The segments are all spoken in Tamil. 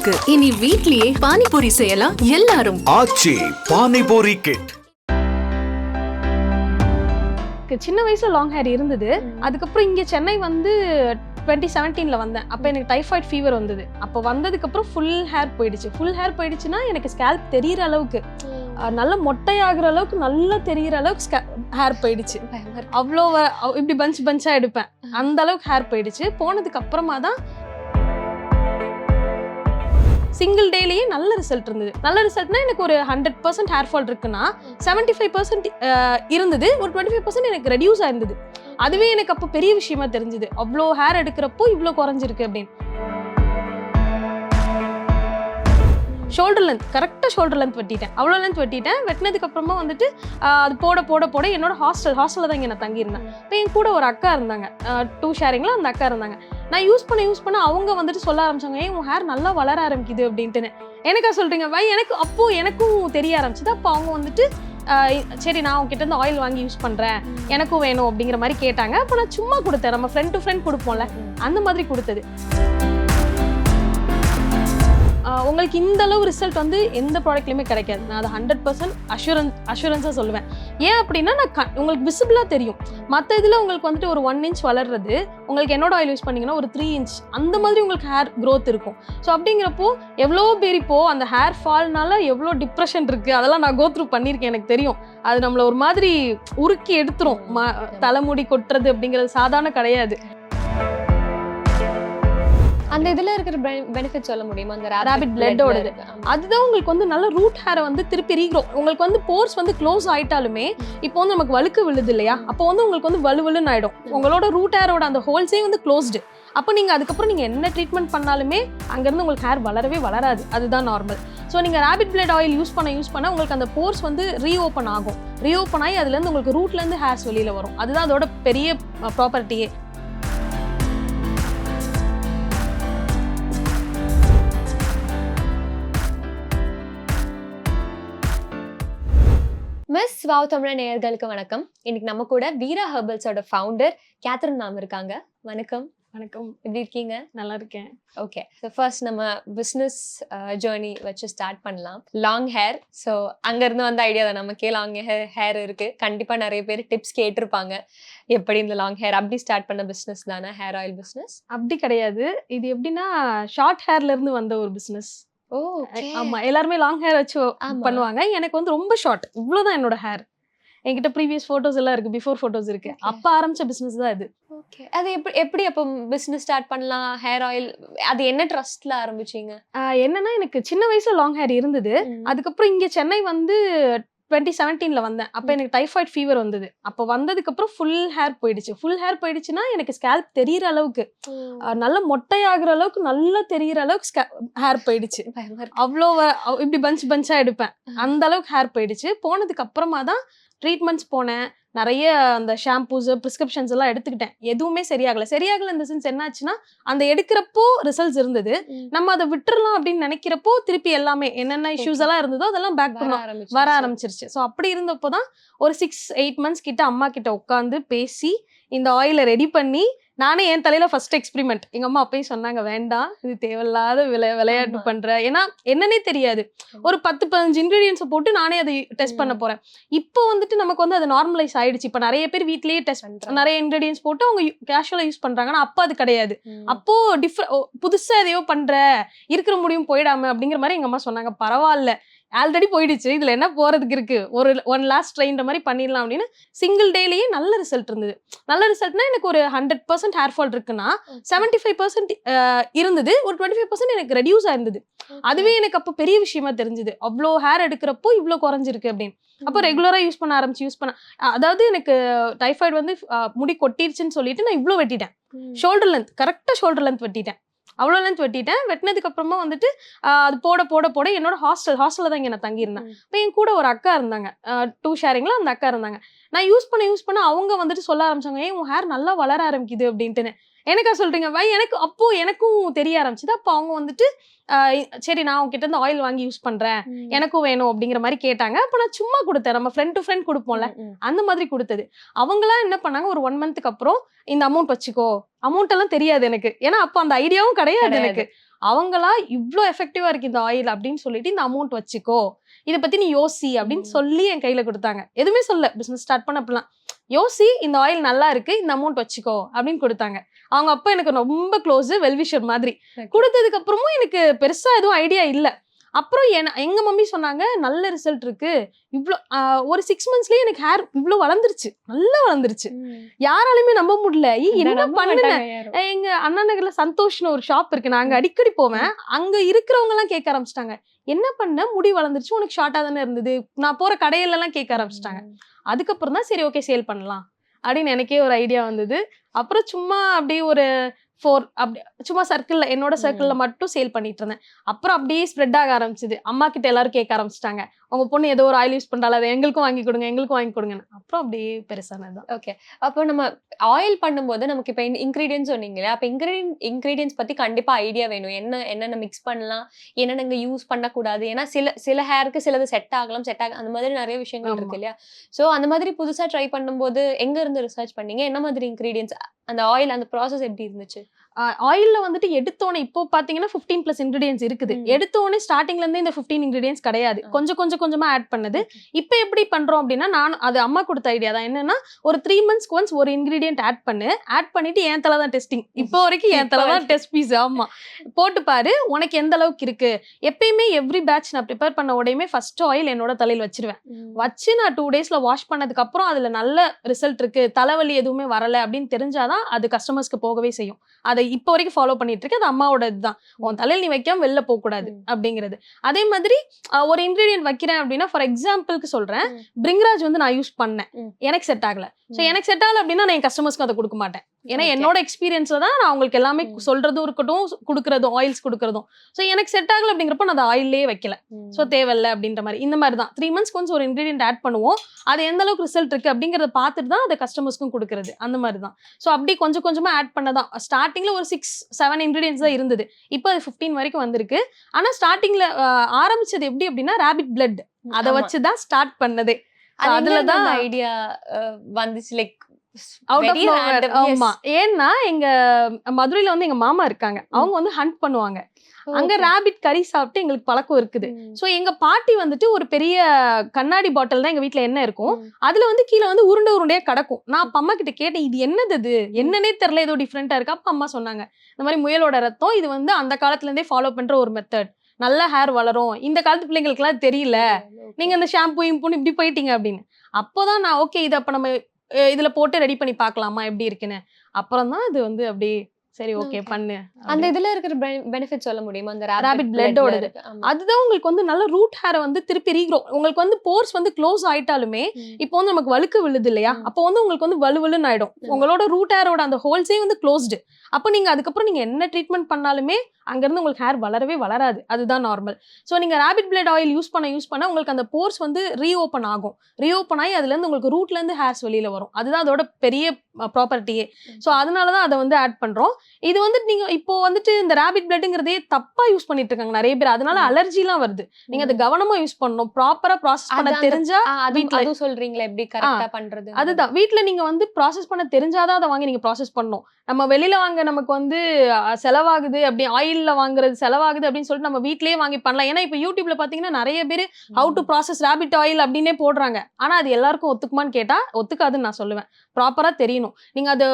இருக்கு. இனி வீட்லயே பானிபூரி செய்யலாம் எல்லாரும். ஆச்சி பானிபூரி கிட். சின்ன வயசுல லாங் ஹேர் இருந்தது. அதுக்கப்புறம் இங்க சென்னை வந்து 2017 வந்தேன். அப்போ எனக்கு டைஃபாய்டு ஃபீவர் வந்தது. அப்போ வந்ததுக்கு அப்புறம் ஃபுல் ஹேர் போயிடுச்சு. ஃபுல் ஹேர் போயிடுச்சுன்னா எனக்கு ஸ்கேல்ப் தெரியற அளவுக்கு, நல்ல மொட்டையாகிற அளவுக்கு, நல்லா தெரியற அளவுக்கு ஹேர் போயிடுச்சு. அவ்வளோ இப்படி பஞ்சா எடுப்பேன், அந்த அளவுக்கு ஹேர் போயிடுச்சு. போனதுக்கு அப்புறமா தான் சிங்கிள் டேலேயே நல்ல ரிசல்ட் இருந்தது. நல்ல ரிசல்ட்னா எனக்கு ஒரு 100% ஹேர் ஃபால் இருக்குன்னா 75% இருந்தது, ஒரு 25% எனக்கு ரெடியூஸ் ஆயிருந்தது. அதுவே எனக்கு அப்போ பெரிய விஷயமா தெரிஞ்சது. அவ்வளோ ஹேர் எடுக்கிறப்போ இவ்வளோ குறைஞ்சிருக்கு அப்படின்னு. ஷோல்டர் லென்த், கரெக்டாக ஷோல்டர் லென்த் வெட்டிட்டேன். அவ்வளோ லென்த் வெட்டிட்டேன். வெட்டினதுக்கு அப்புறமா வந்துட்டு அது போட என்னோட ஹாஸ்டலில் தான் இங்கே நான் தங்கியிருந்தேன். இப்போ என் கூட ஒரு அக்கா இருந்தாங்க, 2 ஷேரிங்கில் அந்த அக்கா இருந்தாங்க. நான் யூஸ் பண்ண அவங்க வந்துட்டு சொல்ல ஆரம்பிச்சாங்க, உன் ஹேர் நல்லா வளர ஆரம்பிக்குது அப்படின்ட்டுன்னு. எனக்கா சொல்றீங்க எனக்கும் தெரிய ஆரம்பிச்சுது. அப்போ அவங்க வந்துட்டு சரி நான் உங்ககிட்ட இருந்து ஆயில் வாங்கி யூஸ் பண்றேன், எனக்கும் வேணும் அப்படிங்கிற மாதிரி கேட்டாங்க. அப்போ நான் சும்மா கொடுத்தேன், நம்ம ஃப்ரெண்ட் டு ஃப்ரெண்ட் கொடுப்போம்ல, அந்த மாதிரி கொடுத்தது. உங்களுக்கு இந்த அளவு ரிசல்ட் வந்து எந்த ப்ராடக்ட்லையுமே கிடைக்காது. நான் அதை 100% அஷூரன்ஸாக சொல்லுவேன். ஏன் அப்படின்னா நான் உங்களுக்கு விசிபிளாக தெரியும். மற்ற இதில் உங்களுக்கு வந்துட்டு ஒரு 1 inch வளர்றது, உங்களுக்கு என்னோட ஆயில் யூஸ் பண்ணிங்கன்னா ஒரு 3 inch அந்த மாதிரி உங்களுக்கு ஹேர் க்ரோத் இருக்கும். ஸோ அப்படிங்கிறப்போ எவ்வளோ பேர் இப்போது அந்த ஹேர் ஃபால்னால எவ்வளோ டிப்ரெஷன் இருக்குது, அதெல்லாம் நான் கோ த்ரூ பண்ணியிருக்கேன், எனக்கு தெரியும். அது நம்மளை ஒரு மாதிரி உருக்கி எடுத்துரும். தலைமுடி கொட்டுறது அப்படிங்கிறது சாதாரண கிடையாது. அந்த இதுல இருக்கிற பெனிஃபிட் சொல்ல முடியுமா? அந்த ராபிட் பிளட்டோடது அதுதான் உங்களுக்கு வந்து நல்ல ரூட் ஹேரை வந்து திருப்பி ரீக்ரோ. உங்களுக்கு வந்து போர்ஸ் வந்து க்ளோஸ் ஆயிட்டாலுமே இப்போ வந்து நமக்கு வழுக்கு விழுது இல்லையா, அப்போ வந்து உங்களுக்கு வந்து வலுவலுன்னு ஆயிடும். உங்களோட ரூட் ஹேரோட அந்த ஹோல்ஸே வந்து க்ளோஸ்டு. அப்போ நீங்கள் அதுக்கப்புறம் நீங்கள் என்ன ட்ரீட்மெண்ட் பண்ணாலுமே அங்கேருந்து உங்களுக்கு ஹேர் வளரவே வளராது. அதுதான் நார்மல். ஸோ நீங்கள் ராபிட் பிளட் ஆயில் யூஸ் பண்ண உங்களுக்கு அந்த போர்ஸ் வந்து ரீஓப்பன் ஆகும். ரீஓப்பன் ஆகி அதுலேருந்து உங்களுக்கு ரூட்லேருந்து ஹேர்ஸ் வெளியில் வரும். அதுதான் அதோட பெரிய ப்ராப்பர்ட்டியே. மிஸ் வாவ் தமிழ் நேயர்களுக்கு வணக்கம். இன்னைக்கு நம்ம கூட வீரா ஹெர்பல்ஸோட ஃபவுண்டர் கேத்ரின் மேம் இருக்காங்க. வணக்கம். வணக்கம், எப்படி இருக்கீங்க? நல்லா இருக்கேன். ஓகே, ஸோ ஃபர்ஸ்ட் நம்ம பிஸ்னஸ் ஜேர்னி வச்சு ஸ்டார்ட் பண்ணலாம். லாங் ஹேர், ஸோ அங்கேருந்து வந்த ஐடியா தான். நமக்கே லாங் ஹேர் இருக்குது, கண்டிப்பாக நிறைய பேர் டிப்ஸ் கேட்டிருப்பாங்க. எப்படி இந்த லாங் ஹேர் அப்படி ஸ்டார்ட் பண்ண பிஸ்னஸ் தானே ஹேர் ஆயில் பிஸ்னஸ்? அப்படி கிடையாது. இது எப்படின்னா ஷார்ட் ஹேர்லேருந்து வந்த ஒரு பிஸ்னஸ். ஆமா, எல்லாருமே லாங் ஹேர் வச்சு பண்ணுவாங்க. எனக்கு வந்து ரொம்ப ஷார்ட், இவ்வளவுதான் என்னோட ஹேர். என்கிட்ட ப்ரீவியஸ் போட்டோஸ் எல்லாம் இருக்கு, பிஃபோர் போட்டோஸ் இருக்கு. அப்ப ஆரம்பிச்ச பிசினஸ் தான் இது. ஓகே, அது எப்படி அப்போ பிசினஸ் ஸ்டார்ட் பண்ணலாம் ஹேர் ஆயில்? அது என்ன ட்ரஸ்ட்ல ஆரம்பிச்சீங்க? என்னன்னா எனக்கு சின்ன வயசுல லாங் ஹேர் இருந்தது. அதுக்கப்புறம் இங்க சென்னை வந்து 2017 வந்தேன். அப்போ எனக்கு டைஃபாய்டு ஃபீவர் வந்தது. அப்போ வந்ததுக்கு அப்புறம் ஃபுல் ஹேர் போயிடுச்சு. ஃபுல் ஹேர் போயிடுச்சுன்னா எனக்கு ஸ்கேல்ப் தெரியற அளவுக்கு, நல்ல மொட்டையாகிற அளவுக்கு, நல்லா தெரியற அளவுக்கு ஹேர் போயிடுச்சு. அவ்வளோ இப்படி பஞ்சா எடுப்பேன், அந்த அளவுக்கு ஹேர் போயிடுச்சு. போனதுக்கு அப்புறமா தான் ட்ரீட்மெண்ட்ஸ் போனேன். நிறைய அந்த ஷாம்பூஸ், ப்ரிஸ்கிரிப்ஷன்ஸ் எல்லாம் எடுத்துக்கிட்டேன். எதுவுமே சரியாகல. இந்த சென்ஸ் என்னாச்சுன்னா, அந்த எடுக்கிறப்போ ரிசல்ட்ஸ் இருந்தது, நம்ம அதை விட்டுறலாம் அப்படின்னு நினைக்கிறப்போ திருப்பி எல்லாமே என்னென்ன இஷ்யூஸ் எல்லாம் இருந்ததோ அதெல்லாம் பேக் வர ஆரம்பிச்சிருச்சு. ஸோ அப்படி இருந்தப்போ தான் ஒரு 6-8 months கிட்ட அம்மா கிட்ட உட்காந்து பேசி இந்த ஆயிலை ரெடி பண்ணி, நானே என் தலையில ஃபர்ஸ்ட் எக்ஸ்பெரிமெண்ட். எங்க அம்மா அப்பயும் சொன்னாங்க, வேண்டாம் இது தேவையில்லாத விளையாட்டு பண்ற, ஏன்னா என்னன்னே தெரியாது. ஒரு 10-15 இன்கிரீடியன்ஸை போட்டு நானே அதை டெஸ்ட் பண்ண போறேன். இப்போ வந்துட்டு நமக்கு வந்து அது நார்மலைஸ் ஆயிடுச்சு. இப்போ நிறைய பேர் வீட்லயே டெஸ்ட் நிறைய இன்கிரீடியன்ஸ் போட்டு அவங்க கேஷுவலா யூஸ் பண்றாங்கன்னா, அப்போ அது கிடையாது. அப்போ புதுசா எதையோ பண்ற, இருக்கிற முடியும் போயிடாம அப்படிங்கிற மாதிரி எங்க அம்மா சொன்னாங்க. பரவாயில்ல, ஆல்ரெடி போயிடுச்சு, இதுல என்ன போறதுக்கு இருக்கு, ஒரு 1 last ட்ரைன்ற மாதிரி பண்ணிடலாம் அப்படின்னு. சிங்கிள் டேலேயே நல்ல ரிசல்ட் இருந்தது. நல்ல ரிசல்ட்னா எனக்கு ஒரு 100% ஹேர் ஃபால் இருக்குன்னா 75% இருந்தது, ஒரு 25% எனக்கு ரெடியூஸ் ஆயிருந்தது. அதுவே எனக்கு அப்போ பெரிய விஷயமா தெரிஞ்சது. அவ்வளோ ஹேர் எடுக்கிறப்போ இவ்வளோ குறைஞ்சிருக்கு அப்படின்னு. அப்போ ரெகுலரா யூஸ் பண்ண அதாவது எனக்கு டைஃபாய்டு வந்து முடி கொட்டிருச்சுன்னு சொல்லிட்டு நான் இவ்வளோ வெட்டிட்டேன். ஷோல்டர் லென்த், கரெக்டாக ஷோல்டர் லென்த் வெட்டிட்டேன். அவ்வளோ லென்த் வெட்டிட்டேன். வெட்டினதுக்கு அப்புறமா வந்துட்டு அது போட என்னோட ஹாஸ்டலில் தான் இங்கே நான் தங்கியிருந்தேன். இப்போ என் கூட ஒரு அக்கா இருந்தாங்க, 2 ஷேரிங்கில் அந்த அக்கா இருந்தாங்க. நான் யூஸ் பண்ண அவங்க வந்துட்டு சொல்ல ஆரம்பிச்சாங்க, உன் ஹேர் நல்லா வளர ஆரம்பிக்குது அப்படின்ட்டுன்னு. எனக்கா சொல்றீங்க எனக்கும் தெரிய ஆரம்பிச்சுது. அப்போ அவங்க வந்துட்டு சரி நான் உங்ககிட்ட இருந்து ஆயில் வாங்கி யூஸ் பண்றேன், எனக்கும் வேணும் அப்படிங்கிற மாதிரி கேட்டாங்க. அப்போ நான் சும்மா கொடுத்தேன், நம்ம ஃப்ரெண்ட் டு ஃப்ரெண்ட் கொடுப்போம்ல, அந்த மாதிரி கொடுத்தது. அவங்களாம் என்ன பண்ணாங்க, ஒரு 1 monthக்கு அப்புறம் இந்த அமௌண்ட் வச்சுக்கோ. அமௌண்ட் எல்லாம் தெரியாது எனக்கு, ஏன்னா அப்போ அந்த ஐடியாவும் கிடையாது எனக்கு. அவங்களா இவ்ளோ எஃபெக்டிவா இருக்கு இந்த ஆயில் அப்படின்னு சொல்லிட்டு இந்த அமௌண்ட் வச்சுக்கோ, இதை பத்தி நீ யோசி அப்படின்னு சொல்லி என் கையில கொடுத்தாங்க. எதுவுமே சொல்ல பிசினஸ் ஸ்டார்ட் பண்ண அப்படிலாம் யோசி, இந்த ஆயில் நல்லா இருக்கு, இந்த அமௌண்ட் வச்சுக்கோ அப்படின்னு கொடுத்தாங்க. அவங்க அப்பா எனக்கு ரொம்ப க்ளோஸ், வெல்விஷர் மாதிரி. கொடுத்ததுக்கு அப்புறமும் எனக்கு பெருசா எதுவும் ஐடியா இல்ல. அப்புறம் எங்க மம்மி சொன்னாங்க நல்ல ரிசல்ட் இருக்கு, இவ்ளோ ஒரு 6 monthsலயே எனக்கு ஹேர் இவ்ளோ வளர்ந்துருச்சு, நல்லா வளர்ந்துருச்சு. யாராலுமே நம்ப முடியல. என்ன பண்ணுன? எங்க அண்ணா நகர்ல சந்தோஷ்னு ஒரு ஷாப் இருக்கு, நான் அங்க அடிக்கடி போவேன். அங்க இருக்கிறவங்க எல்லாம் கேட்க ஆரம்பிச்சிட்டாங்க, என்ன பண்ண, முடி வளர்ந்துருச்சு, உனக்கு ஷார்ட்டா தானே இருந்தது. நான் போற கடையில எல்லாம் கேட்க ஆரம்பிச்சிட்டாங்க. அதுக்கப்புறம் தான் சரி ஓகே சேல் பண்ணலாம் அப்படின்னு எனக்கே ஒரு ஐடியா வந்தது. அப்புறம் சும்மா அப்படியே ஒரு 4 அப்படி சும்மா சர்க்கிள்ல, என்னோட சர்க்கிள்ல மட்டும் சேல் பண்ணிட்டு இருந்தேன். அப்புறம் அப்படியே ஸ்ப்ரெட் ஆக ஆரம்பிச்சது. அம்மா கிட்ட எல்லாரும் கேட்க ஆரம்பிச்சிட்டாங்க, உங்க பொண்ணு ஏதோ ஒரு ஆயில் யூஸ் பண்றாள், அதை எங்களுக்கும் வாங்கி கொடுங்க, எங்களுக்கும் வாங்கி கொடுங்க. அப்புறம் அப்படியே பெருசானதுதான். ஓகே, அப்போ நம்ம ஆயில் பண்ணும்போது நமக்கு இப்போ இன்கிரீடியன்ஸ் சொன்னீங்களே, அப்போ இன்கிரீடியன்ஸ் பத்தி கண்டிப்பா ஐடியா வேணும். என்னென்ன மிக்ஸ் பண்ணலாம், என்னென்ன யூஸ் பண்ணக்கூடாது. ஏன்னா சில ஹேருக்கு சிலது செட் ஆகலாம், அந்த மாதிரி நிறைய விஷயங்கள் இருக்கு இல்லையா? ஸோ அந்த மாதிரி புதுசா ட்ரை பண்ணும்போது எங்க இருந்து ரிசர்ச் பண்ணீங்க? என்ன மாதிரி இன்கிரீடியன்ஸ், அந்த ஆயில், அந்த ப்ராசஸ் எப்படி இருந்துச்சு? ஆயில்ல வந்துட்டு எடுத்தோன்னே இப்போ பாத்தீங்கன்னா 15+ இன்கிரீடியன்ஸ் இருக்குது. எடுத்தோன்னே ஸ்டார்டிங்ல இருந்தே இந்த 15 இன்கிரீடியன்ஸ் கிடையாது, கொஞ்சமா ஆட் பண்ணது. இப்போ எப்படி பண்றோம் அப்படின்னா, நான் அது அம்மா கொடுத்த ஐடியா தான். என்னன்னா, ஒரு 3 months ஒன்ஸ் ஒரு இன்கிரீடியன்ட் ஆட் பண்ணிட்டு என் தலை தான் டெஸ்டிங். இப்போ வரைக்கும் என் தலை தான் டெஸ்ட் பீஸ். ஆமா, போட்டு பாரு உனக்கு எந்த அளவுக்கு இருக்கு. எப்பயுமே எவ்ரி பேட்ச் நான் ப்ரிப்பேர் பண்ண உடனே ஃபர்ஸ்ட் ஆயில் என்னோட தலையில வச்சிருவேன். வச்சு நான் 2 daysல வாஷ் பண்ணதுக்கு அப்புறம் அதுல நல்ல ரிசல்ட் இருக்கு, தலைவலி எதுவுமே வரல அப்படின்னு தெரிஞ்சாதான் அது கஸ்டமர்ஸ்க்கு போகவே செய்யும். அதை இப்போ வரைக்கும் ஃபாலோ பண்ணிட்டு இருக்கு. அது அம்மாவோட இதுதான், உன் தலையில் நீ வைக்காம வெளில போக கூடாது அப்படிங்கிறது. அதே மாதிரி ஒரு இன்கிரீடியன்ட் வைக்கிறேன் அப்படின்னா, ஃபார் எக்ஸாம்பிளுக்கு சொல்றேன், பிரிங்கராஜ் வந்து நான் யூஸ் பண்ணேன், எனக்கு செட் ஆகல. ஸோ எனக்கு செட் ஆகல அப்படின்னா நான் என் கஸ்டமர்ஸ்க்கு அதை கொடுக்க மாட்டேன். ஏன்னா என்னோட எக்ஸ்பீரியன்ஸ்ல தான் நான் அவங்களுக்கு எல்லாமே சொல்றதும் இருக்கட்டும், கொடுக்கறதும், ஆயில்ஸ் கொடுக்கறதும். ஸோ எனக்கு செட் ஆகல அப்படிங்கிறப்ப நான் அதை ஆயிலே வைக்கல. ஸோ தேவையில்லை அப்படின்ற மாதிரி. இந்த மாதிரி தான் 3 months ஒன்ஸ் ஒரு இன்கிரீடியன்ட் ஆட் பண்ணுவோம். அது எந்த அளவுக்கு ரிசல்ட் இருக்கு அப்படிங்கறத பார்த்துட்டு தான் அதை கஸ்டமர்ஸ்க்கும் கொடுக்கறது. அந்த மாதிரி தான். ஸோ அப்படி கொஞ்சமா ஆட் பண்ணதான். ஸ்டார்டிங்ல ஒரு 6-7 இன்கிரீடியன்ஸ் தான் இருந்தது. இப்போ அது 15 வரைக்கும் வந்திருக்கு. ஆனா ஸ்டார்டிங்ல ஆரம்பிச்சது எப்படி அப்படின்னா, ராபிட் பிளட் அதை வச்சுதான் ஸ்டார்ட் பண்ணதே. அதுலதான் ஐடியா வந்துச்சு. Like out of nowhere. ஆமா, ஏன்னா எங்க மதுரையில வந்து எங்க மாமா இருக்காங்க, அவங்க வந்து ஹண்ட் பண்ணுவாங்க. அங்க ராபிட் கறி சாப்பிட்டு எங்களுக்கு பழக்கம் இருக்குது. சோ எங்க பாட்டி வந்துட்டு ஒரு பெரிய கண்ணாடி பாட்டில் தான் எங்க வீட்ல என்ன இருக்கும், அதுல வந்து கீழே வந்து உருண்டையா கிடக்கும். நான் அப்ப அம்மா கிட்ட கேட்டேன், இது என்னது, இது என்னன்னே தெரியல, ஏதோ டிஃப்ரெண்டா இருக்கு. அப்ப அம்மா சொன்னாங்க, இந்த மாதிரி முயலோட ரத்தம், இது வந்து அந்த காலத்துல இருந்தே ஃபாலோ பண்ற ஒரு மெத்தட், நல்ல ஹேர் வளரும், இந்த காலத்து பிள்ளைங்களுக்கு எல்லாம் தெரியல, நீங்க இந்த ஷாம்பு இம்புன்னு இப்படி போயிட்டீங்க அப்படின்னு. அப்போதான் நான் ஓகே, இதை அப்ப நம்ம இதுல போட்டு ரெடி பண்ணி பார்க்கலாமா எப்படி இருக்குன்னு. அப்புறம் தான் இது வந்து அப்படி சரி ஓகே பண்ணு. அந்த இதுல இருக்கிற பெனிஃபிட் சொல்ல முடியுமா? அந்த ராபிட் பிளட்டோடது அதுதான் உங்களுக்கு வந்து நல்ல ரூட் ஹேரை வந்து திருப்பி ரீக்ரோ. உங்களுக்கு வந்து போர்ஸ் வந்து க்ளோஸ் ஆயிட்டாலுமே இப்போ வந்து நமக்கு வழுக்கு விழுது இல்லையா, அப்போ வந்து உங்களுக்கு வந்து வலுவலுன்னு ஆயிடும். உங்களோட ரூட் ஹேரோட அந்த ஹோல்ஸே வந்து க்ளோஸ்டு. அப்போ நீங்க அதுக்கப்புறம் நீங்க என்ன ட்ரீட்மெண்ட் பண்ணாலுமே அங்கிருந்து உங்களுக்கு ஹேர் வளரவே வளராது. அதுதான் நார்மல். ஸோ நீங்க ராபிட் பிளட் ஆயில் யூஸ் பண்ண உங்களுக்கு அந்த போர்ஸ் வந்து ரீஓப்பன் ஆகும். ரீஓப்பன் ஆகி அதுல இருந்து உங்களுக்கு ரூட்ல இருந்து ஹேர்ஸ் வெளியில வரும். அதுதான் அதோட பெரிய ப்ராப்பர்ட்டியே. ஸோ அதனாலதான் அதை வந்து ஆட் பண்றோம். இது வந்து நீங்க இப்போ வந்துட்டு இந்த ராபிட் பிளட்ங்கிறதே தப்பா யூஸ் பண்ணிட்டு இருக்காங்க நிறைய பேர். அதனால அலர்ஜி எல்லாம் வருது. நீங்க அதை கவனமா யூஸ் பண்ணணும், ப்ராப்பரா ப்ராசஸ் பண்ண தெரிஞ்சா. அதுவும் சொல்றீங்களா எப்படி கரெக்டா பண்றது? அதுதான், வீட்ல நீங்க வந்து ப்ராசஸ் பண்ண தெரிஞ்சாதான் அதை வாங்கி நீங்க ப்ராசஸ் பண்ணணும். நம்ம வெளியில வாங்க நமக்கு வந்து செலவாகுது, அப்படி ஆயில்ல வாங்குறது செலவாகுது அப்படின்னு சொல்லிட்டு நம்ம வீட்லயே வாங்கி பண்ணலாம். ஏன்னா இப்ப யூடியூப்ல பாத்தீங்கன்னா நிறைய பேர் how to process rabbit oil அப்படின்னே போடுறாங்க. ஆனா அது எல்லாருக்கும் ஒத்துக்குமான்னு கேட்டா ஒத்துக்காதுன்னு நான் சொல்லுவேன். ப்ராப்பரா தெரியணும். நீங்க அது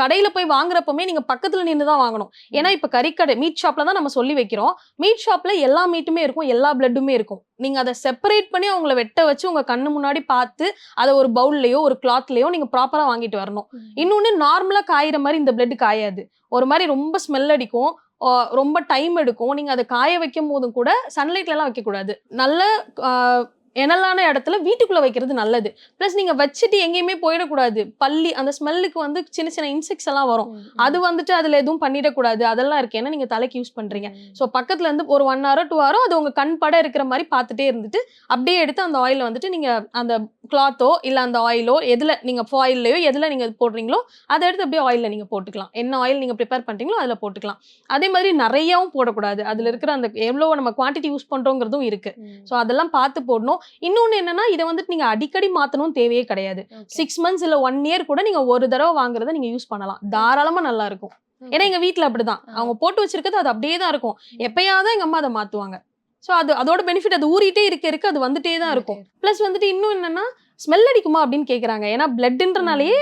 கடையில போய் வாங்குறப்பமே நீங்க பக்கத்துல நின்று தான் வாங்கணும். ஏன்னா இப்ப கறிக்கடை மீட் ஷாப்ல தான் நம்ம சொல்லி வைக்கிறோம். மீட் ஷாப்ல எல்லா மீட்டுமே இருக்கும், எல்லா பிளட்டுமே இருக்கும். நீங்க அதை செப்பரேட் பண்ணி அவங்களை வெட்ட வச்சு உங்க கண்ணு முன்னாடி பார்த்து அதை ஒரு பவுல்லயோ ஒரு கிளாத்லயோ நீங்க ப்ராப்பரா வாங்கிட்டு வரணும். இன்னொன்னு, நார்மலா காயிற மாதிரி இந்த பிளட் காயாது. ஒரு மாதிரி ரொம்ப ஸ்மெல் அடிக்கும், ரொம்ப டைம் எடுக்கும். நீங்க அதை காய வைக்கும் போதும் கூட சன்லைட்ல எல்லாம் வைக்க கூடாது. நல்ல எனலான இடத்துல வீட்டுக்குள்ள வைக்கிறது நல்லது. பிளஸ் நீங்க வச்சுட்டு எங்கேயுமே போயிடக்கூடாது. பள்ளி அந்த ஸ்மெல்லுக்கு வந்து சின்ன இன்செக்ட்ஸ் எல்லாம் வரும். அது வந்துட்டு அதுல எதுவும் பண்ணிடக்கூடாது. அதெல்லாம் இருக்கு. ஏன்னா நீங்க தலைக்கு யூஸ் பண்றீங்க. ஸோ பக்கத்துல இருந்து ஒரு 1 hour 2 hour அது உங்க கண் பட இருக்கிற மாதிரி பார்த்துட்டே இருந்துட்டு அப்படியே எடுத்து அந்த ஆயில வந்துட்டு நீங்க அந்த கிளாத்தோ இல்ல அந்த ஆயிலோ எதுல நீங்க ஃபாயில்லையோ எதுல நீங்க போடுறீங்களோ அதை எடுத்து அப்படியே ஆயில்ல நீங்க போட்டுக்கலாம். என்ன ஆயில் நீங்க ப்ரிப்பேர் பண்றீங்களோ அதுல போட்டுக்கலாம். அதே மாதிரி நிறையவும் போடக்கூடாது. அதுல இருக்கிற அந்த எவ்வளவு நம்ம குவான்டிட்டி யூஸ் பண்றோங்கிறதும் இருக்கு. ஸோ அதெல்லாம் பார்த்து போடணும். இன்னொன்னு என்னன்னா, இதை வந்துட்டு நீங்க அடிக்கடி மாத்தணும் தேவையே கிடையாது. 6 months இல்ல 1 year கூட நீங்க ஒரு தடவை வாங்குறத நீங்க யூஸ் பண்ணலாம். தாராளமா நல்லா இருக்கும். ஏன்னா எங்க வீட்ல அப்படிதான் அவங்க போட்டு வச்சிருக்கிறது அது அப்படியே தான் இருக்கும். எப்பயாவது எங்க அம்மா அதை மாத்துவாங்க. ஸோ அதோட பெனிஃபிட் அது ஊறிட்டே இருக்க அது வந்துட்டே தான் இருக்கும். ப்ளஸ் வந்துட்டு இன்னும் என்னன்னா ஸ்மெல் அடிக்குமா அப்படின்னு கேக்குறாங்க. ஏன்னா பிளட்ன்றனாலேயே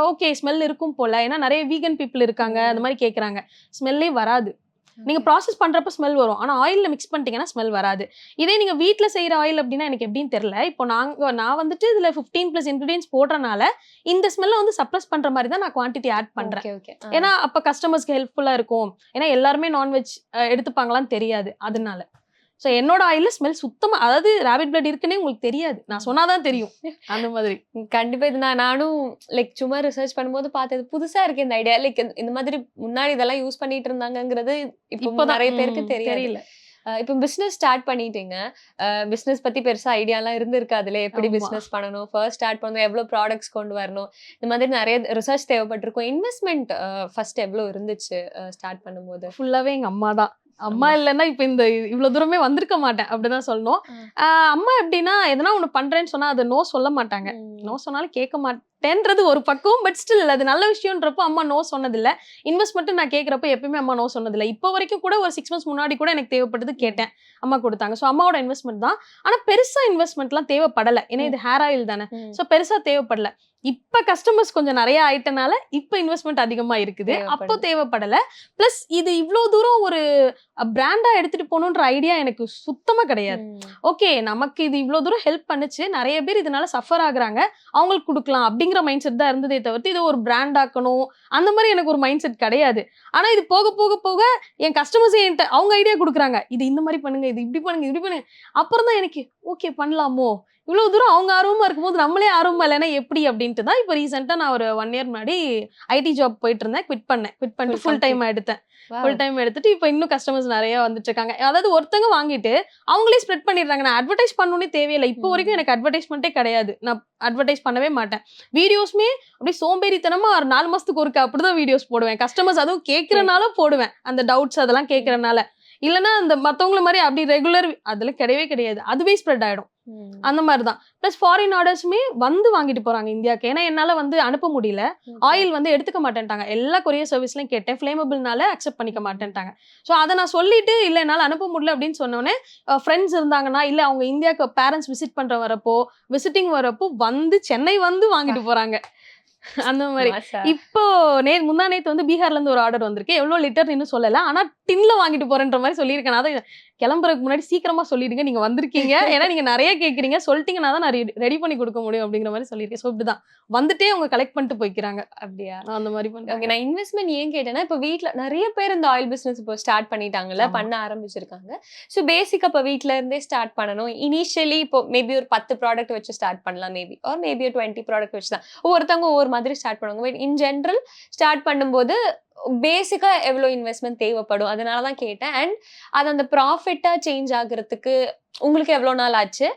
ஓகே ஸ்மெல் இருக்கும் போல. ஏன்னா நிறைய வீகன் பீப்புள் இருக்காங்க அந்த மாதிரி கேக்குறாங்க. ஸ்மெல்லே வராது. நீங்க ப்ராசஸ் பண்றப்ப ஸ்மெல் வரும். ஆனா ஆயில்ல மிக்ஸ் பண்ணிட்டீங்கன்னா ஸ்மெல் வராது. இதே நீங்க வீட்ல செய்யற ஆயில் அப்படின்னா எனக்கு எப்படின்னு தெரியல. இப்போ நான் வந்துட்டு இதுல 15+ இன்கிரிடியன்ஸ் போடுறனால இந்த ஸ்மெல்ல வந்து சப்ரஸ் பண்ற மாதிரி தான் நான் குவான்டிட்டி ஆட் பண்றேன். ஏன்னா அப்ப கஸ்டமர்ஸ்க்கு ஹெல்ப்ஃபுல்லா இருக்கும். ஏன்னா எல்லாருமே நான்வெஜ் எடுத்துப்பாங்களான்னு தெரியாது. அதனால ஸோ என்னோட ஆயில்ல ஸ்மெல் சுத்தமா, அதாவது ராபிட் பிளட் இருக்குன்னே உங்களுக்கு தெரியாது. நான் சொன்னாதான் தெரியும். அந்த மாதிரி கண்டிப்பா இது நானும் லைக் சும்மா ரிசர்ச் பண்ணும்போது பார்த்தது புதுசா இருக்கு இந்த ஐடியா. லைக் இந்த மாதிரி முன்னாடி இதெல்லாம் யூஸ் பண்ணிட்டு இருந்தாங்கங்கிறது இப்போ நிறைய பேருக்கு தெரியல. இப்போ பிசினஸ் ஸ்டார்ட் பண்ணிட்டீங்க. பிசினஸ் பத்தி பெருசா ஐடியாலாம் இருந்திருக்காதுல. எப்படி பிசினஸ் பண்ணணும், ஃபர்ஸ்ட் ஸ்டார்ட் பண்ணணும், எவ்வளவு ப்ராடக்ட்ஸ் கொண்டு வரணும், இந்த மாதிரி நிறைய ரிசர்ச் தேவைப்பட்டிருக்கும். இன்வெஸ்ட்மெண்ட் ஃபர்ஸ்ட் எவ்வளவு இருந்துச்சு ஸ்டார்ட் பண்ணும்போது? ஃபுல்லாவே எங்க அம்மா தான். அம்மா இல்லைன்னா இப்ப இந்த இவ்வளவு தூரமே வந்திருக்க மாட்டேன் அப்படிதான் சொல்லணும். அம்மா எப்படின்னா எதனா ஒண்ணு பண்றேன்னு சொன்னா அது நோ சொல்ல மாட்டாங்க. நோ சொன்னாலும் கேட்க மாட்டேன்றது ஒரு பக்கம். பட் ஸ்டில் அது நல்ல விஷயம்ன்றப்போ அம்மா நோ சொன்னதில்லை. இன்வெஸ்ட்மெண்ட் நான் கேட்கறப்ப எப்பயுமே அம்மா நோ சொன்னதில்லை. இப்போ வரைக்கும் கூட ஒரு 6 months முன்னாடி கூட எனக்கு தேவைப்பட்டது கேட்டேன், அம்மா கொடுத்தாங்க. ஸோ அம்மாவோட இன்வெஸ்ட்மெண்ட் தான். ஆனா பெருசா இன்வெஸ்ட்மெண்ட்லாம் தேவைப்படலை. ஏன்னா இது ஹேர் ஆயில் தானே. ஸோ பெருசா தேவைப்படல. இப்ப கஸ்டமர்ஸ் கொஞ்சம் நிறைய ஆயிட்டனால இப்ப இன்வெஸ்ட்மெண்ட் அதிகமா இருக்குது. அப்போ தேவைப்படல. பிளஸ் இது இவ்வளவு தூரம் ஒரு பிராண்டா எடுத்துட்டு போகணுன்ற ஐடியா எனக்கு சுத்தமா கிடையாது. ஓகே நமக்கு இது இவ்வளவு தூரம் ஹெல்ப் பண்ணுச்சு, நிறைய பேர் இதனால சஃபர் ஆகுறாங்க, அவங்களுக்கு கொடுக்கலாம் அப்படிங்கிற மைண்ட் செட் தான் இருந்ததே தவிர்த்து இது ஒரு பிராண்ட் ஆக்கணும் அந்த மாதிரி எனக்கு ஒரு மைண்ட் செட் கிடையாது. ஆனா இது போக போக போக என் கஸ்டமர்ஸ் என்கிட்ட அவங்க ஐடியா கொடுக்குறாங்க, இது இந்த மாதிரி பண்ணுங்க, இது இப்படி பண்ணுங்க, இப்படி பண்ணுங்க. அப்புறம் தான் எனக்கு ஓகே பண்ணலாமோ, இவ்வளவு தூரம் அவங்க ஆர்வமா இருக்கும்போது நம்மளே ஆர்வமா இல்லைன்னா எப்படி அப்படின்ட்டு தான் இப்போ ரீசெண்டா நான் ஒரு 1 year முன்னாடி ஐடி ஜாப் போயிட்டு இருந்தேன். குவிட் பண்ணிட்டு ஃபுல் டைம் எடுத்தேன். ஃபுல் டைம் எடுத்துட்டு இப்போ இன்னும் கஸ்டமர்ஸ் நிறைய வந்துட்டு இருக்காங்க. அதாவது ஒருத்தங்க வாங்கிட்டு அவங்களே ஸ்ப்ரெட் பண்ணிடுறாங்க. நான் அட்வர்டைஸ் பண்ணணும்னே தேவையில்லை. இப்போ வரைக்கும் எனக்கு அட்வர்டைஸ்மெண்ட்டே கிடையாது. நான் அட்வர்டைஸ் பண்ணவே மாட்டேன். வீடியோஸ்மே அப்படியே சோம்பேறித்தனமா ஒரு 4 மாசத்துக்கு ஒருக்க அப்படிதான் வீடியோஸ் போடுவேன். கஸ்டமர்ஸ் அதுவும் கேட்கறனால போடுவேன். அந்த டவுட்ஸ் அதெல்லாம் கேட்கறனால. இல்லைன்னா அந்த மற்றவங்கள மாதிரி அப்படி ரெகுலர் அதெல்லாம் கிடையவே கிடையாது. அதுவே ஸ்ப்ரெட் ஆயிடும். அந்த மாதிரி தான். பிளஸ் ஃபாரின் ஆர்டர்ஸுமே வந்து வாங்கிட்டு போறாங்க இந்தியாவுக்கு. ஏன்னா என்னால வந்து அனுப்ப முடியல. ஆயில் வந்து எடுத்துக்க மாட்டேன்ட்டாங்க. எல்லா கொரியர் சர்வீஸ்லையும் கேட்டேன், ஃபிளேமபிள்னால அக்செப்ட் பண்ணிக்க மாட்டேன்ட்டாங்க. ஸோ அதை நான் சொல்லிட்டு இல்லை என்னால் அனுப்ப முடியல அப்படின்னு சொன்னோன்னே ஃப்ரெண்ட்ஸ் இருந்தாங்கன்னா இல்லை அவங்க இந்தியாவுக்கு பேரண்ட்ஸ் விசிட் பண்ற வரப்போ விசிட்டிங் வரப்போ வந்து சென்னை வந்து வாங்கிட்டு போறாங்க. அந்த மாதிரி. இப்போ முந்தா நேத்து வந்து பீகார்ல இருந்து ஒரு ஆர்டர் வந்திருக்கு. எவ்வளவு லிட்டர் இன்னும் சொல்லல. ஆனா டின்ல வாங்கிட்டு போறேன்ற மாதிரி சொல்லியிருக்கேன். அதான் கிளம்புறதுக்கு முன்னாடி சீக்கிரமா சொல்லிடுங்க, நீங்க வந்திருக்கீங்க, ஏன்னா நீங்க நிறைய கேட்குறீங்க, சொல்லிட்டீங்கன்னா தான் நான் ரெடி பண்ணி கொடுக்க முடியும் அப்படிங்கிற மாதிரி சொல்லியிருக்கேன். ஸோ இப்படிதான் வந்துட்டே அவங்க கலெக்ட் பண்ணிட்டு போய்க்கிறாங்க. அப்படியா? அந்த மாதிரி பண்ணுறாங்க. நான் இன்வெஸ்ட்மெண்ட் ஏன் கேட்டேன்னா இப்போ வீட்டில் நிறைய பேர் இந்த ஆயில் பிஸ்னஸ் இப்போ ஸ்டார்ட் பண்ணிட்டாங்கல்ல, பண்ண ஆரம்பிச்சிருக்காங்க. ஸோ பேசிக்காக இப்போ வீட்டில இருந்தே ஸ்டார்ட் பண்ணணும். இனிஷியலி இப்போ மேபி ஒரு 10 ப்ராடக்ட் வச்சு ஸ்டார்ட் பண்ணலாம், மேபி ஒரு 20 ப்ராடக்ட் வச்சு தான் ஒவ்வொருத்தவங்க ஒவ்வொரு மாதிரி ஸ்டார்ட் பண்ணுவாங்க. பட் இன் ஜென்ரல் ஸ்டார்ட் பண்ணும்போது பேசிக்கா எவ்வளோ இன்வெஸ்ட்மெண்ட் தேவைப்படும், அதனாலதான் கேட்டேன். அண்ட் அது அந்த ப்ராஃபிட்டா சேஞ்ச் ஆகுறதுக்கு உங்களுக்கு எவ்வளோ நாள் ஆச்சு,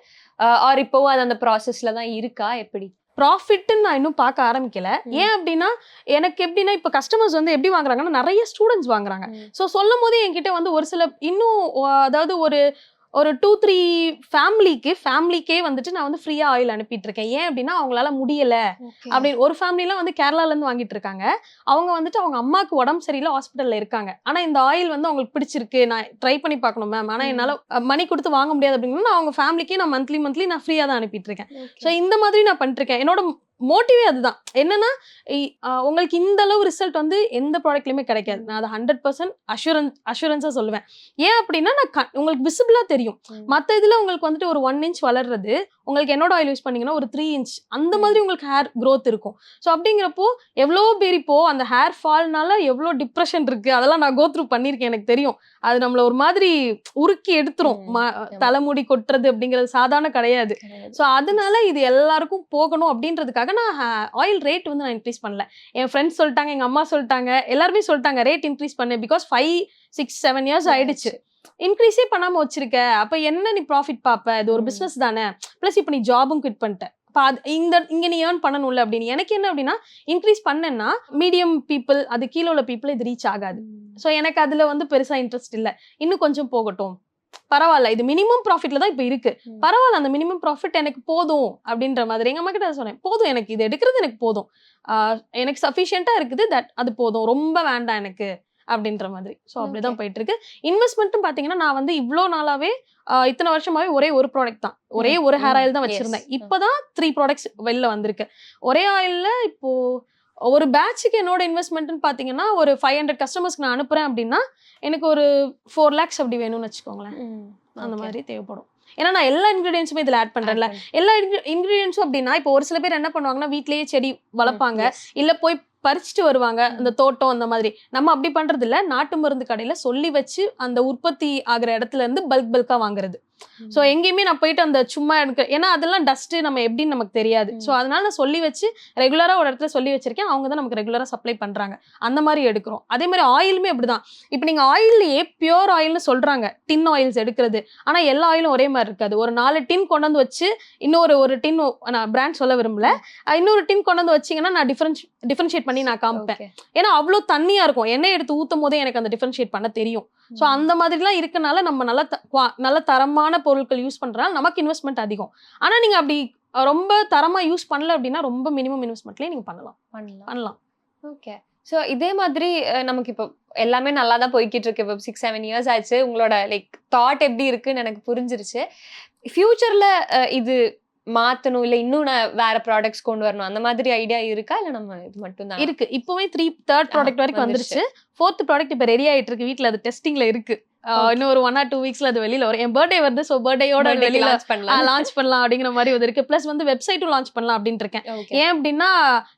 ஆர் இப்போவும் அது அந்த ப்ராசஸ்ல தான் இருக்கா, எப்படி? ப்ராஃபிட்னு நான் இன்னும் பார்க்க ஆரம்பிக்கல. ஏன் அப்படின்னா எனக்கு எப்படின்னா இப்போ கஸ்டமர்ஸ் வந்து எப்படி வாங்குறாங்கன்னா நிறைய ஸ்டூடெண்ட்ஸ் வாங்குறாங்க. ஸோ சொல்லும் போதே என்கிட்ட வந்து ஒரு சில இன்னும் அதாவது ஒரு 2-3 ஃபேமிலிக்கே வந்துட்டு நான் வந்து ஃப்ரீயா ஆயில் அனுப்பிட்டு இருக்கேன். ஏன் அப்படின்னா அவங்களால முடியல அப்படின்னு. ஒரு ஃபேமிலிலாம் வந்து கேரளால இருந்து வாங்கிட்டு இருக்காங்க. அவங்க வந்துட்டு அவங்க அம்மாவுக்கு உடம்பு சரியில்லை, ஹாஸ்பிட்டல்ல இருக்காங்க. ஆனா இந்த ஆயில் வந்து அவங்களுக்கு பிடிச்சிருக்கு, நான் ட்ரை பண்ணி பார்க்கணும் மேம், ஆனா என்னால மணி கொடுத்து வாங்க முடியாது அப்படின்னா நான் அவங்க ஃபேமிலிக்கே நான் மந்த்லி நான் ஃப்ரீயா தான் அனுப்பிட்டு இருக்கேன். ஸோ இந்த மாதிரி நான் பண்ணிட்டு இருக்கேன். என்னோட மோட்டிவே அதுதான். என்னன்னா உங்களுக்கு இந்த அளவு ரிசல்ட் வந்து எந்த ப்ராடக்ட்லயுமே கிடைக்காது. நான் அதை 100% அஷூரன்ஸா சொல்லுவேன். ஏன் அப்படின்னா நான் உங்களுக்கு விசிபிளா தெரியும். மற்ற இதுல உங்களுக்கு வந்துட்டு ஒரு 1 inch வளர்றது, உங்களுக்கு என்னோட ஆயில் யூஸ் பண்ணீங்கன்னா ஒரு 3 inch அந்த மாதிரி உங்களுக்கு ஹேர் growth இருக்கும். ஸோ அப்படிங்கிறப்போ எவ்வளோ பேர் இப்போ அந்த ஹேர் ஃபால்னால எவ்வளோ டிப்ரெஷன் இருக்கு, அதெல்லாம் நான் கோ த்ரூ பண்ணியிருக்கேன். எனக்கு தெரியும் அது நம்மள ஒரு மாதிரி உருக்கி எடுத்துரும். தலைமுடி கொட்டுறது அப்படிங்கிறது சாதாரண கிடையாது. ஸோ அதனால இது எல்லாருக்கும் போகணும் அப்படின்றதுக்காக நான் ஆயில் ரேட் வந்து நான் இன்க்ரீஸ் பண்ணல. என் ஃப்ரெண்ட்ஸ் சொல்லிட்டாங்க, எங்க அம்மா சொல்லிட்டாங்க, எல்லாருமே சொல்லிட்டாங்க ரேட் இன்க்ரீஸ் பண்ணு, பிகாஸ் 5-6-7 years ஆயிடுச்சு இன்க்ரீஸே பண்ணாம வச்சிருக்க, அப்ப என்ன நீ ப்ராஃபிட் பாப்ப, இது ஒரு பிசினஸ் தானே, பிளஸ் இப்ப நீ ஜாபும் குவிட் பண்ணிட்ட, இங்க நீ ஏர்ன் பண்ணணும்ல அப்படின்னு. எனக்கு என்ன அப்படின்னா இன்க்ரீஸ் பண்ணேன்னா மீடியம் பீப்புள், அது கீழே உள்ள பீப்புள் இது ரீச் ஆகாது. ஸோ எனக்கு அதுல வந்து பெருசா இன்ட்ரெஸ்ட் இல்லை. இன்னும் கொஞ்சம் போகட்டும், பரவாயில்ல இது மினிமம் ப்ராஃபிட்ல தான் இப்ப இருக்கு, ம். பரவாயில்ல அந்த மினிமம் ப்ராஃபிட் எனக்கு போதும் அப்படின்ற மாதிரி எங்க அம்மா கிட்ட சொன்னேன். போதும் எனக்கு இது எடுக்கிறது எனக்கு போதும், எனக்கு சஃபிஷியண்டா இருக்குது, தட் அது போதும், ரொம்ப வேண்டாம் எனக்கு அப்படின்ற மாதிரி. ஸோ அப்படிதான் போயிட்டு இருக்கு. இன்வெஸ்ட்மெண்ட்டும் பாத்தீங்கன்னா நான் வந்து இவ்வளோ நாளாவே இத்தனை வருஷமாவே ஒரே ஒரு ப்ராடக்ட் தான், ஒரே ஒரு ஹேர் ஆயில் தான் வச்சிருந்தேன். இப்பதான் 3 ப்ராடக்ட்ஸ் வெளில வந்திருக்கு. ஒரே ஆயில்ல இப்போ ஒரு பேட்சுக்கு என்னோட இன்வெஸ்ட்மெண்ட்னு பாத்தீங்கன்னா ஒரு 500 கஸ்டமர்ஸ்க்கு நான் அனுப்புறேன் அப்படின்னா எனக்கு ஒரு 4 lakhs அப்படி வேணும்னு வச்சுக்கோங்களேன். அந்த மாதிரி தேவைப்படும். ஏன்னா நான் எல்லா இன்கிரீடியன்ஸுமே இதுல ஆட் பண்றேன்ல. எல்லா இன்கிரீடியன்ஸும் அப்படின்னா இப்போ ஒரு சில பேர் என்ன பண்ணுவாங்கன்னா வீட்லயே செடி வளர்ப்பாங்க, இல்ல போய் பறிச்சுட்டு வருவாங்க அந்த தோட்டம் அந்த மாதிரி. நம்ம அப்படி பண்றது இல்ல, நாட்டு மருந்து கடையில சொல்லி வச்சு அந்த உற்பத்தி ஆகுற இடத்துல இருந்து பல்கா வாங்குறது. ஸோ எங்கேயுமே நான் போயிட்டு அந்த சும்மா எனக்கு, ஏன்னா அதெல்லாம் டஸ்ட் நம்ம எப்படின்னு நமக்கு தெரியாது. ஸோ அதனால நான் சொல்லி வச்சு ரெகுலரா ஒரு இடத்துல சொல்லி வச்சிருக்கேன், அவங்க தான் நமக்கு ரெகுலரா சப்ளை பண்றாங்க. அந்த மாதிரி எடுக்கிறோம். அதே மாதிரி ஆயிலுமே அப்படிதான். இப்போ நீங்க ஆயில்லையே பியூர் ஆயில்னு சொல்றாங்க டின் ஆயில்ஸ் எடுக்கிறது, ஆனா எல்லா ஆயிலும் ஒரே மாதிரி இருக்காது. ஒரு 4 டின் கொண்டு வந்து வச்சு ஒரு டின், நான் பிராண்ட் சொல்ல விரும்பல, இன்னொரு டின் கொண்டு வந்து வச்சீங்கன்னா நான் டிஃபரன்ஷியேட் பண்ணி நான் காமிப்பேன். ஏன்னா அவ்வளோ தண்ணியா இருக்கும், எண்ணெய் எடுத்து ஊத்தும் போதே எனக்கு அந்த டிஃபரன்ஷியேட் பண்ண தெரியும். ஸோ அந்த மாதிரிலாம் இருக்கனால நம்ம நல்ல தரமான பொருட்கள் யூஸ் பண்றதுனால நமக்கு இன்வெஸ்ட்மெண்ட் அதிகம். ஆனா நீங்க அப்படி ரொம்ப தரமா யூஸ் பண்ணல அப்படின்னா ரொம்ப மினிமம் இன்வெஸ்ட்மெண்ட்லயே நீங்க பண்ணலாம். ஓகே. ஸோ இதே மாதிரி நமக்கு இப்போ எல்லாமே நல்லா தான் போய்கிட்டு இருக்கு. இப்போ 6-7 இயர்ஸ் ஆச்சு. உங்களோட லைக் தாட் எப்படி இருக்குன்னு எனக்கு புரிஞ்சிருச்சு. ஃபியூச்சர்ல இது மாத்தணும், இல்ல இன்னும் நான் வேற ப்ராடக்ட்ஸ் கொண்டு வரணும், அந்த மாதிரி ஐடியா இருக்கா, இல்ல நம்ம இது மட்டும் தான் இருக்கு? இப்போவே 3rd ப்ராடக்ட் வரைக்கும் வந்துருச்சு. 4th ப்ராடக்ட் இப்ப ரெடி ஆயிட்டு இருக்கு, வீட்ல அது டெஸ்டிங்ல இருக்கு. இன்னும் ஒரு 1 or 2 வீக்ஸ்ல அது வெளியில வரும். என் பர்த்டே வருது, ஸோ பர்த்டேயோட வெளியில லான்ச் பண்ணலாம் அப்படிங்கிற மாதிரி இருக்கு. பிளஸ் வந்து வெப்சைட்டும் லான்ச் பண்ணலாம் அப்படின்னு இருக்கேன். ஏன் அப்படின்னா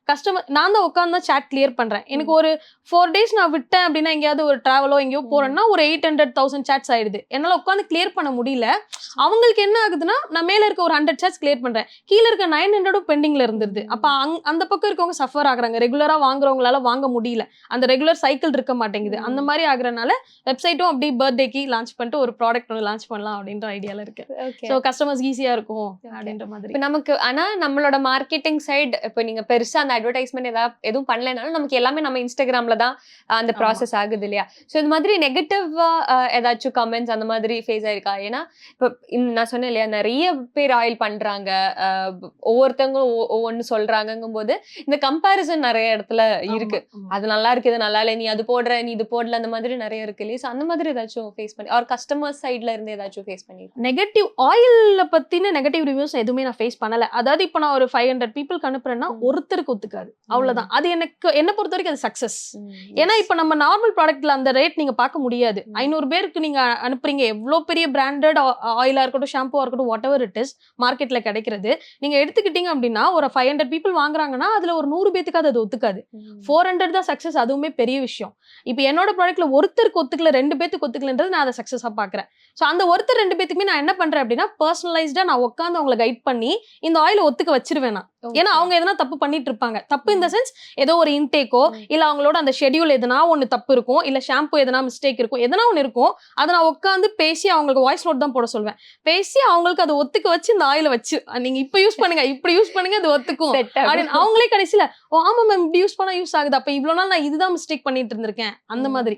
கஸ்டமர் நான் தான் உட்காந்து சாட் கிளியர் பண்றேன். எனக்கு ஒரு 4 days நான் விட்டேன் அப்படின்னா எங்கேயாவது ஒரு டிராவலோ எங்கேயோ போறேன்னா ஒரு 800,000 சாட்ஸ் ஆயிடுது. என்னால உட்காந்து கிளியர் பண்ண முடியல. அவங்களுக்கு என்ன ஆகுதுன்னா நான் மேல இருக்க ஒரு 100 சாட்ஸ் கிளியர் பண்றேன், கீழே இருக்க 900 பெண்டிங்ல இருந்துருது. அப்ப அந்த பக்கம் இருக்கவங்க சஃபர் ஆகுறாங்க, ரெகுலரா வாங்குறவங்களால வாங்க முடியல, அந்த ரெகுலர் சைக்கிள் இருக்க மாட்டேங்குது. அந்த மாதிரி ஆகுறதுனால வெப்சைட்டும் அப்படி பர்த்டேக்கு லான்ச் பண்ணிட்டு ஒரு ப்ராடக்ட் ஒன்று லான்ச் பண்ணலாம் அப்படின்ற ஐடியால இருக்கு. ஸோ கஸ்டமர்ஸ் ஈஸியா இருக்கும் அப்படின்ற மாதிரி. இப்போ நமக்கு ஆனா நம்மளோட மார்க்கெட்டிங் சைடு இப்போ நீங்க பெருசா அந்த அட்வர்டைஸ்மெண்ட் எதுவும் பண்ணலைனாலும் நமக்கு எல்லாமே நம்ம இன்ஸ்டாகிராம்ல தான் அந்த ப்ராசஸ் ஆகுது இல்லையா? ஸோ இந்த மாதிரி நெகட்டிவா ஏதாச்சும் கமெண்ட்ஸ் அந்த மாதிரி ஃபேஸ் ஆயிருக்கா? ஏன்னா இப்போ நான் சொன்னேன் இல்லையா, நிறைய பேர் ஆயில் பண்றாங்க, ஒவ்வொருத்தவங்களும் ஒவ்வொன்று சொல்றாங்கும் போது இந்த கம்பேரிசன் நிறைய இடத்துல இருக்கு. அது நல்லா இருக்கு, இது நல்லா இல்லை, நீ அது போடுற, நீ இது போடல, அந்த மாதிரி நிறைய இருக்கு இல்லையா? அந்த மாதிரி ஏதாச்சும் ஃபேஸ் பண்ணி ஆர் கஸ்டமர் சைடுல இருந்து ஏதாச்சும் ஃபேஸ் பண்ணி? நெகட்டிவ் ஆயில்ல பத்தின நெகட்டிவ் ரிவ்யூஸ் எதுவுமே நான் ஃபேஸ் பண்ணல. அதாவது இப்போ நான் ஒரு 500 பீப்புளுக்கு அனுப்புறேன்னா ஒருத்தருக்கு ஒத்துக்காது, அவ்வளவுதான். அது எனக்கு என்ன பொறுத்த வரைக்கும் அது சக்சஸ். ஏன்னா இப்போ நம்ம நார்மல் ப்ராடக்ட்ல அந்த ரேட் நீங்க பார்க்க முடியாது. 500 பேருக்கு நீங்க அனுப்புறீங்க, எவ்வளோ பெரிய பிராண்டட் ஆயிலா இருக்கட்டும், ஷாம்புவா இருக்கட்டும், வாட் எவர் இட் இஸ் மார்க்கெட்ல கிடைக்கிறது, நீங்க எடுத்துக்கிட்டீங்க அப்படின்னா ஒரு 500 பீப்புள் வாங்குறாங்கன்னா அதுல ஒரு 100 பேத்துக்காவது அது ஒத்துக்காது. 400 தான் சக்சஸ், அதுவுமே பெரிய விஷயம். இப்போ என்னோட ப்ராடக்ட்ல ஒருத்தருக்கு ஒத்துக்கல, 2 பேத்துக்கு ஒத்துக்கலன்றது நான் அதை சக்சஸா பாக்குறேன். ஸோ அந்த ஒருத்தர் 2 பேத்துக்குமே நான் என்ன பண்றேன் அப்படின்னா பர்சனலைஸ்டா நான் உட்காந்து அவங்களை கைட் பண்ணி இந்த ஆயில ஒத்துக்க வச்சிருவேன் நான். ஏன்னா அவங்க எதனா தப்பு பண்ணிட்டு இருப்பாங்க. தப்பு இந்த சென்ஸ் ஏதோ ஒரு இன்டேக்கோ இல்ல அவங்களோட அந்த ஷெட்யூல் எதனா ஒன்னு தப்பு இருக்கும், இல்ல ஷாம்பு எதனா மிஸ்டேக் இருக்கும், எதனா ஒன்னு இருக்கும். அதை நான் உட்காந்து பேசி அவங்களுக்கு வாய்ஸ் நோட் தான் போட சொல்வேன். பேசி அவங்களுக்கு அதை ஒத்துக்க வச்சு இந்த ஆயில வச்சு நீங்க இப்ப யூஸ் பண்ணுங்க, இப்படி யூஸ் பண்ணுங்க, அது ஒத்துக்கும் அப்படின்னு அவங்களே கடைசியில ஆமா மேம் இப்படி யூஸ் பண்ணா யூஸ் ஆகுது, அப்ப இவ்வளவு நாள் நான் இதுதான் மிஸ்டேக் பண்ணிட்டு இருந்திருக்கேன் அந்த மாதிரி.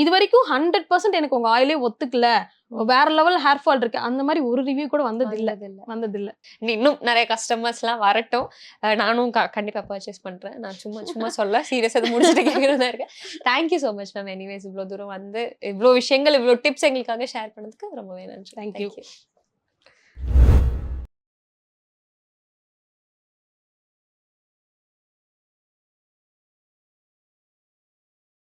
இது வரைக்கும் 100% எனக்கு உங்க ஆயிலே ஒத்துக்கல, வேற லெவல் ஹேர் ஃபால் இருக்கு, அந்த மாதிரி ஒரு ரிவ்யூ கூட வந்தது இல்ல. இன்னும் நிறைய கஸ்டமர்ஸ் எல்லாம் வரட்டும், நானும் கண்டிப்பா பர்ச்சேஸ் பண்றேன். நான் சும்மா சொல்ல சீரியஸா அதை முடிச்சுட்டு கேட்கறதா இருக்கேன். Thank you so much ma'am. Anyways இவ்வளவு தூரம் வந்து இவ்வளவு விஷயங்கள், இவ்வளவு டிப்ஸ் எங்களுக்காக ஷேர் பண்ணதுக்கு ரொம்பவே நன்றி. தேங்க்யூ.